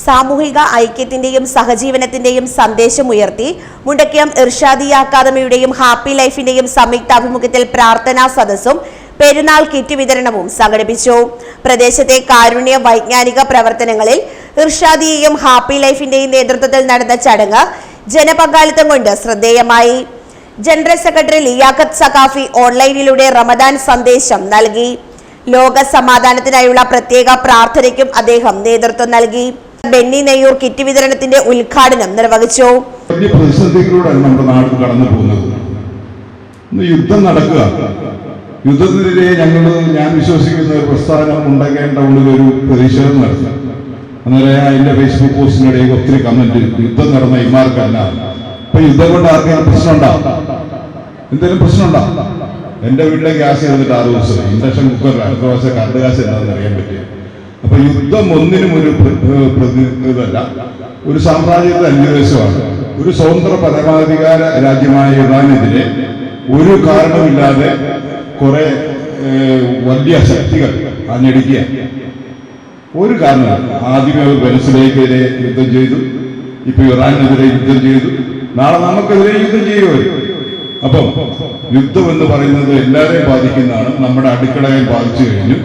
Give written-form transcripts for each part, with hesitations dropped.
സാമൂഹിക ഐക്യത്തിന്റെയും സഹജീവനത്തിന്റെയും സന്ദേശമുയർത്തി മുണ്ടക്കയം ഇർഷാദിയ അക്കാദമിയുടെയും ഹാപ്പി ലൈഫിന്റെയും സംയുക്താഭിമുഖ്യത്തിൽ പ്രാർത്ഥനാ സദസ്സും പെരുന്നാൾ കിറ്റ് വിതരണവും സംഘടിപ്പിച്ചു. പ്രദേശത്തെ കാരുണ്യ വൈജ്ഞാനിക പ്രവർത്തനങ്ങളിൽ ഇർഷാദിയയും ഹാപ്പി ലൈഫിന്റെയും നേതൃത്വത്തിൽ നടന്ന ചടങ്ങ് ജനപങ്കാളിത്തം കൊണ്ട് ശ്രദ്ധേയമായി. ജനറൽ സെക്രട്ടറി ലിയാഖത്ത് സഖാഫി ഓൺലൈനിലൂടെ റമദാൻ സന്ദേശം നൽകി. ലോക സമാധാനത്തിനായുള്ള പ്രത്യേക പ്രാർത്ഥനയ്ക്കും അദ്ദേഹം നേതൃത്വം നൽകി. ബെന്നി നെയ്യൂർ കിറ്റ് വിതരണത്തിന്റെ ഉദ്ഘാടനം നിർവഹിച്ചു. വലിയ പ്രതിസന്ധികളിലൂടെയാണ് നമ്മുടെ നാട് കടന്നു പോകുന്നത്. യുദ്ധം നടക്കുക. യുദ്ധത്തിനെതിരെ ഞാൻ വിശ്വസിക്കുന്ന ഒരു പ്രസ്ഥാനം ഉണ്ടാകേണ്ട ഉള്ളിലൊരു പ്രതിഷേധം നടത്തുക. അന്നേരം അതിന്റെ ഫേസ്ബുക്ക് പോസ്റ്റിനിടയിൽ ഒത്തിരി കമന്റ്, യുദ്ധം നടന്ന ഇമാർക്കല്ല. അപ്പൊ യുദ്ധം കൊണ്ട് ആർക്കെങ്കിലും പ്രശ്നം ഉണ്ടാവും, എന്തെങ്കിലും പ്രശ്നം ഉണ്ടാവും. എന്റെ വീട്ടിലെ ഗ്യാസ് ചെയ്തിട്ട് 6 ദിവസം ഇൻഡക്ഷൻ കുക്കറിൽ അടുത്ത ദിവസം കറണ്ട് ഗ്യാസ് എന്താണെന്ന് അറിയാൻ പറ്റിയ. അപ്പൊ യുദ്ധം ഒന്നിനും ഒരു ഇതല്ല, ഒരു സാമ്രാജ്യത്തെ അന്വേഷണമാണ്. ഒരു സ്വതന്ത്ര പരമാധികാര രാജ്യമായ ഇറാനെതിരെ ഒരു കാരണമില്ലാതെ കുറെ വലിയ ശക്തികൾ അഞ്ഞടിക്കുക. ഒരു കാരണമില്ല. ആദ്യമേ അവർ വെനസ്വേലയ്ക്കെതിരെ യുദ്ധം ചെയ്തു, ഇപ്പൊ ഇറാനെതിരെ യുദ്ധം ചെയ്തു, നാളെ നമുക്കെതിരെ യുദ്ധം ചെയ്യുമോ? അപ്പം യുദ്ധം എന്ന് പറയുന്നത് എല്ലാവരെയും ബാധിക്കുന്നതാണ്. നമ്മുടെ അടുക്കളയെ ബാധിച്ചു കഴിഞ്ഞു.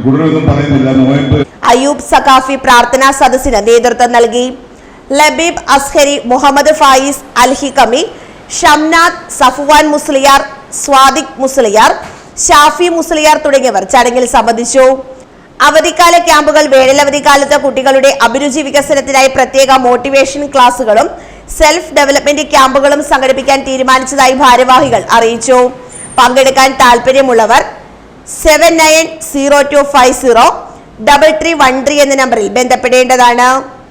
കൂടുതലൊന്നും പറയുന്നില്ല. നോയമ്പ് അയ്യൂബ് സഖാഫി പ്രാർത്ഥനാ സദസ്സിന് നേതൃത്വം നൽകി. ലബീബ് അസ്ഹരി, മുഹമ്മദ് ഫായിസ് അൽഹികമി, ഷംനാദ്, സഫ്വാൻ മുസ്ലിയാർ, സ്വാദിഖ് മുസ്ലിയാർ, ഷാഫി മുസ്ലിയാർ തുടങ്ങിയവർ ചടങ്ങിൽ സംബന്ധിച്ചു. അവധിക്കാല ക്യാമ്പുകൾ, വേനലവധിക്കാലത്ത് കുട്ടികളുടെ അഭിരുചി വികസനത്തിനായി പ്രത്യേക മോട്ടിവേഷൻ ക്ലാസുകളും സെൽഫ് ഡെവലപ്മെന്റ് ക്യാമ്പുകളും സംഘടിപ്പിക്കാൻ തീരുമാനിച്ചതായി ഭാരവാഹികൾ അറിയിച്ചു. പങ്കെടുക്കാൻ താല്പര്യമുള്ളവർ 7902503313 എന്ന നമ്പറിൽ ബന്ധപ്പെടേണ്ടതാണ്.